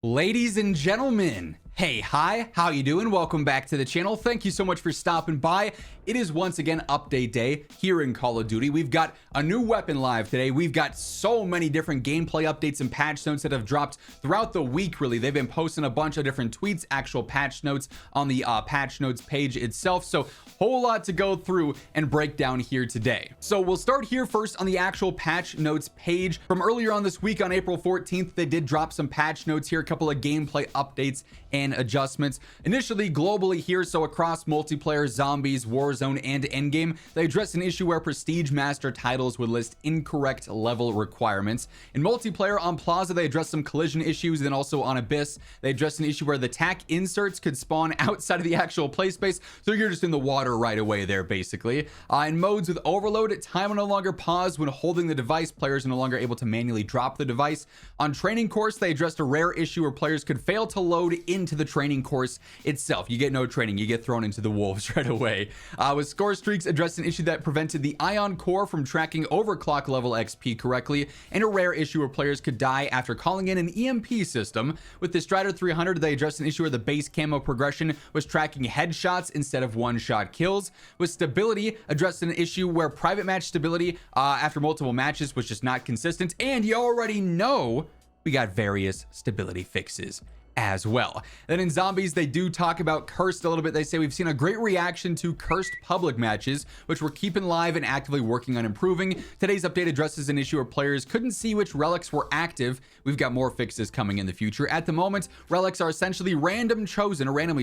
Ladies and gentlemen, hey, hi, how you doing? Welcome back to the channel. Thank you so much for stopping by. It is once again update day here in Call of Duty. We've got a new weapon live today. We've got so many different gameplay updates and patch notes that have dropped throughout the week, really. They've been posting a bunch of different tweets, actual patch notes on the patch notes page itself. So whole lot to go through and break down here today. So we'll start here first on the actual patch notes page. From earlier on this week on April 14th, they did drop some patch notes here, a couple of gameplay updates and adjustments. Initially globally here, so across multiplayer, zombies, Warzone, and endgame, they addressed an issue where prestige master titles would list incorrect level requirements. In multiplayer on Plaza, they addressed some collision issues. Then also on Abyss, they addressed an issue where the tac inserts could spawn outside of the actual play space, so you're just in the water right away there, basically. In modes with overload, time will no longer pause when holding the device. Players are no longer able to manually drop the device. On training course, they addressed a rare issue where players could fail to load into the training course itself. You get no training, you get thrown into the wolves right away. With score streaks, addressed an issue that prevented the ion core from tracking overclock level XP correctly, and a rare issue where players could die after calling in an EMP system. With the Strider 300, they addressed an issue where the base camo progression was tracking headshots instead of one-shot kills. With stability, addressed an issue where private match stability after multiple matches was just not consistent, and you already know we got various stability fixes as well. Then in zombies, they do talk about cursed a little bit. They say we've seen a great reaction to cursed public matches, which we're keeping live and actively working on improving. Today's update addresses an issue where players couldn't see which relics were active. We've got more fixes coming in the future. At the moment, relics are essentially randomly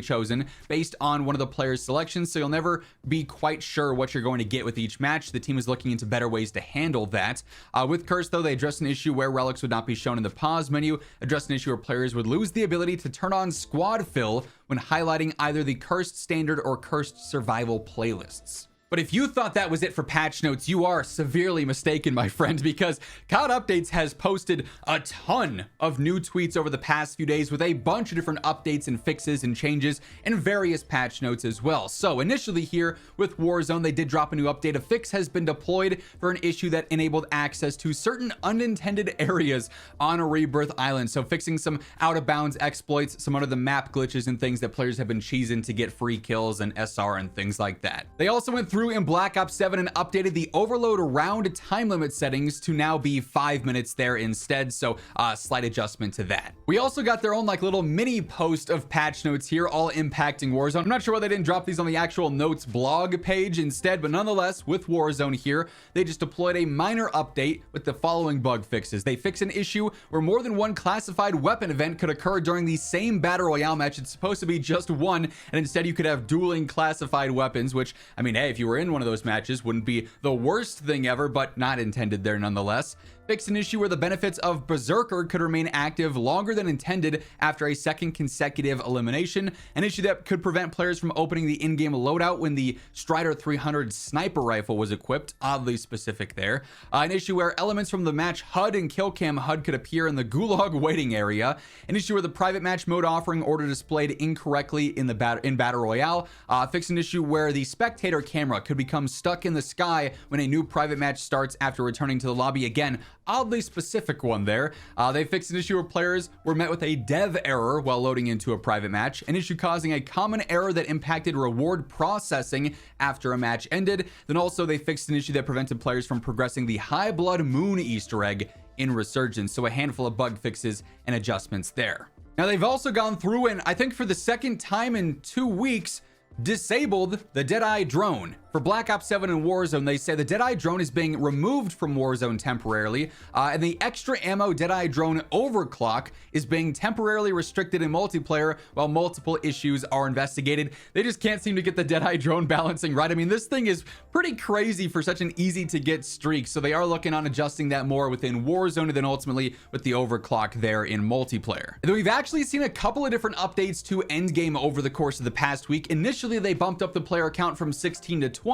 chosen based on one of the players' selections, so you'll never be quite sure what you're going to get with each match. The team is looking into better ways to handle that. With cursed, though, they addressed an issue where relics would not be shown in the pause menu, addressed an issue where players would lose the ability to turn on squad fill when highlighting either the cursed standard or cursed survival playlists. But if you thought that was it for patch notes, you are severely mistaken, my friend, because COD Updates has posted a ton of new tweets over the past few days with a bunch of different updates and fixes and changes and various patch notes as well. So initially here with Warzone, they did drop a new update. A fix has been deployed for an issue that enabled access to certain unintended areas on a Rebirth Island. So fixing some out of bounds exploits, some of the map glitches and things that players have been cheesing to get free kills and SR and things like that. They also went through in Black Ops 7 and updated the overload round time limit settings to now be 5 minutes there instead, so slight adjustment to that. We also got their own like little mini post of patch notes here, all impacting Warzone. I'm not sure why they didn't drop these on the actual notes blog page instead, but nonetheless, with Warzone here, they just deployed a minor update with the following bug fixes. They fix an issue where more than one classified weapon event could occur during the same battle royale match. It's supposed to be just one, and instead you could have dueling classified weapons, which, I mean, hey, if you were in one of those matches, wouldn't be the worst thing ever, but not intended there nonetheless. Fix an issue where the benefits of Berserker could remain active longer than intended after a second consecutive elimination, an issue that could prevent players from opening the in-game loadout when the Strider 300 sniper rifle was equipped, oddly specific there. An issue where elements from the match HUD and kill cam HUD could appear in the gulag waiting area, an issue where the private match mode offering order displayed incorrectly in the battle royale. Fix an issue where the spectator camera could become stuck in the sky when a new private match starts after returning to the lobby. Again, oddly specific one there. They fixed an issue where players were met with a dev error while loading into a private match, an issue causing a common error that impacted reward processing after a match ended. Then also they fixed an issue that prevented players from progressing the High Blood Moon Easter egg in Resurgence, so a handful of bug fixes and adjustments there. Now they've also gone through and I think for the second time in 2 weeks disabled the Deadeye drone. For Black Ops 7 and Warzone, they say the Deadeye drone is being removed from Warzone temporarily, and the extra ammo Deadeye drone overclock is being temporarily restricted in multiplayer while multiple issues are investigated. They just can't seem to get the Deadeye drone balancing right. I mean, this thing is pretty crazy for such an easy to get streak, so they are looking on adjusting that more within Warzone and then ultimately with the overclock there in multiplayer. And then we've actually seen a couple of different updates to endgame over the course of the past week. Initially, they bumped up the player count from 16 to 20.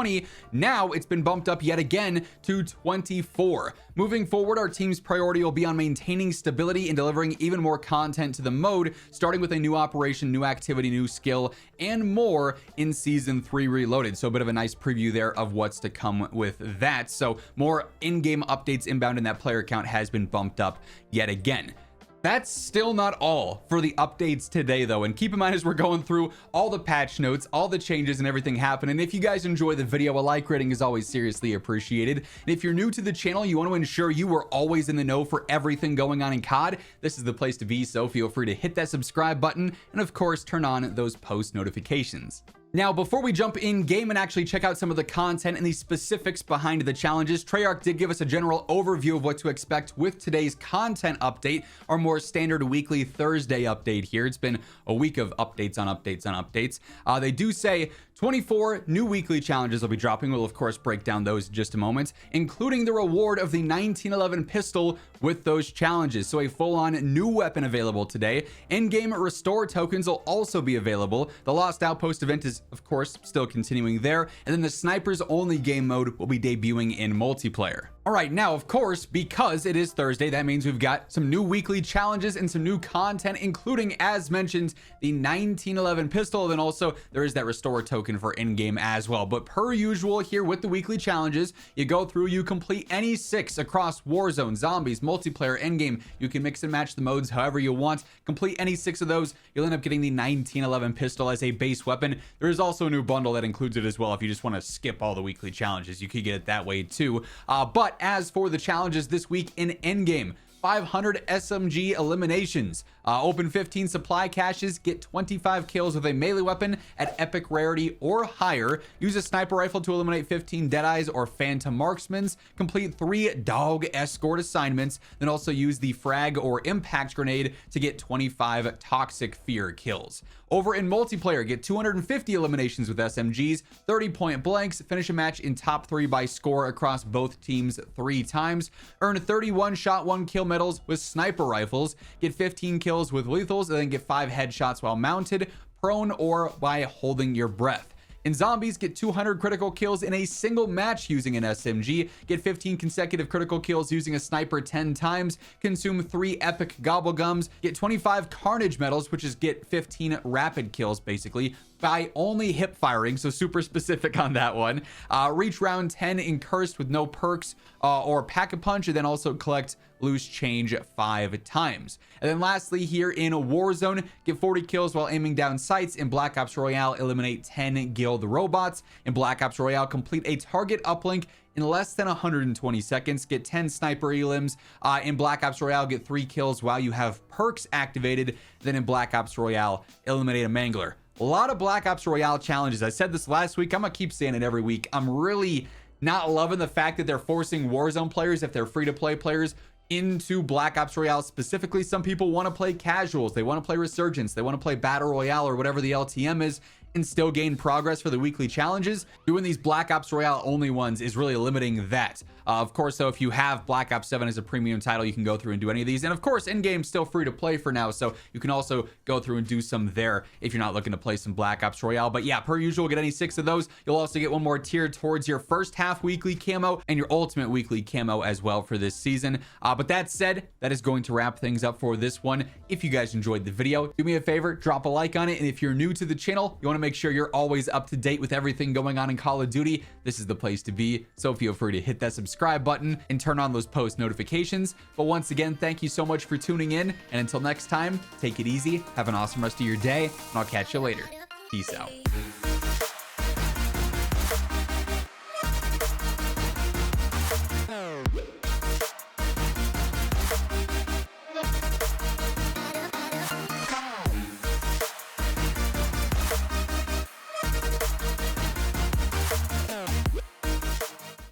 Now it's been bumped up yet again to 24. Moving forward, our team's priority will be on maintaining stability and delivering even more content to the mode, starting with a new operation, new activity, new skill, and more in Season 3 Reloaded. So a bit of a nice preview there of what's to come with that. So more in-game updates inbound, and that player count has been bumped up yet again. That's still not all for the updates today, though. And keep in mind, as we're going through all the patch notes, all the changes and everything happening, if you guys enjoy the video, a like rating is always seriously appreciated. And if you're new to the channel, you want to ensure you are always in the know for everything going on in COD, this is the place to be. So feel free to hit that subscribe button and of course turn on those post notifications. Now, before we jump in game and actually check out some of the content and the specifics behind the challenges, Treyarch did give us a general overview of what to expect with today's content update, our more standard weekly Thursday update here. It's been a week of updates on updates on updates. They do say 24 new weekly challenges will be dropping. We'll of course break down those in just a moment, including the reward of the 1911 pistol with those challenges. So a full-on new weapon available today. In-game restore tokens will also be available. The Lost Outpost event is of course still continuing there, and then the snipers only game mode will be debuting in multiplayer. All right, now of course, because it is Thursday, that means we've got some new weekly challenges and some new content, including, as mentioned, the 1911 pistol. Then also there is that restore token for in-game as well. But per usual here with the weekly challenges, you go through, you complete any 6 across Warzone, Zombies, multiplayer, in-game. You can mix and match the modes however you want. Complete any 6 of those, you'll end up getting the 1911 pistol as a base weapon. There is also a new bundle that includes it as well. If you just want to skip all the weekly challenges, you could get it that way too. But as for the challenges this week in endgame, 500 SMG eliminations, open 15 supply caches, get 25 kills with a melee weapon at epic rarity or higher, use a sniper rifle to eliminate 15 deadeyes or phantom marksmans, complete 3 dog escort assignments, then also use the frag or impact grenade to get 25 toxic fear kills. Over in multiplayer, get 250 eliminations with SMGs, 30 point blanks, finish a match in top 3 by score across both teams 3 times, earn 31 shot 1 kill medals with sniper rifles, get 15 kills with lethals, and then get 5 headshots while mounted, prone, or by holding your breath. In Zombies, get 200 critical kills in a single match using an SMG, get 15 consecutive critical kills using a sniper 10 times, consume 3 epic gobblegums, get 25 carnage medals, which is get 15 rapid kills basically, by only hip firing, so super specific on that one. Reach round 10 in cursed with no perks or pack-a-punch, and then also collect loose change 5 times. And then lastly here in Warzone, get 40 kills while aiming down sights. In Black Ops Royale, eliminate 10 guild robots. In Black Ops Royale, complete a target uplink in less than 120 seconds, get 10 sniper elims. In Black Ops Royale, get 3 kills while you have perks activated. Then in Black Ops Royale, eliminate a mangler. A lot of Black Ops Royale challenges. I said this last week, I'm gonna keep saying it every week. I'm really not loving the fact that they're forcing Warzone players, if they're free-to-play players, into Black Ops Royale specifically. Some people want to play casuals, they want to play Resurgence, they want to play Battle Royale or whatever the LTM is, and still gain progress for the weekly challenges. Doing these Black Ops Royale only ones is really limiting that. Of course, so if you have Black Ops 7 as a premium title, you can go through and do any of these. And of course, in-game still free to play for now, so you can also go through and do some there if you're not looking to play some Black Ops Royale. But yeah, per usual, get any 6 of those. You'll also get one more tier towards your first half weekly camo and your ultimate weekly camo as well for this season. But that said, that is going to wrap things up for this one. If you guys enjoyed the video, do me a favor, drop a like on it. And if you're new to the channel, you want to make sure you're always up to date with everything going on in Call of Duty, this is the place to be. So feel free to hit that subscribe button and turn on those post notifications. But once again, thank you so much for tuning in, and until next time, take it easy, have an awesome rest of your day, and I'll catch you later. Peace out.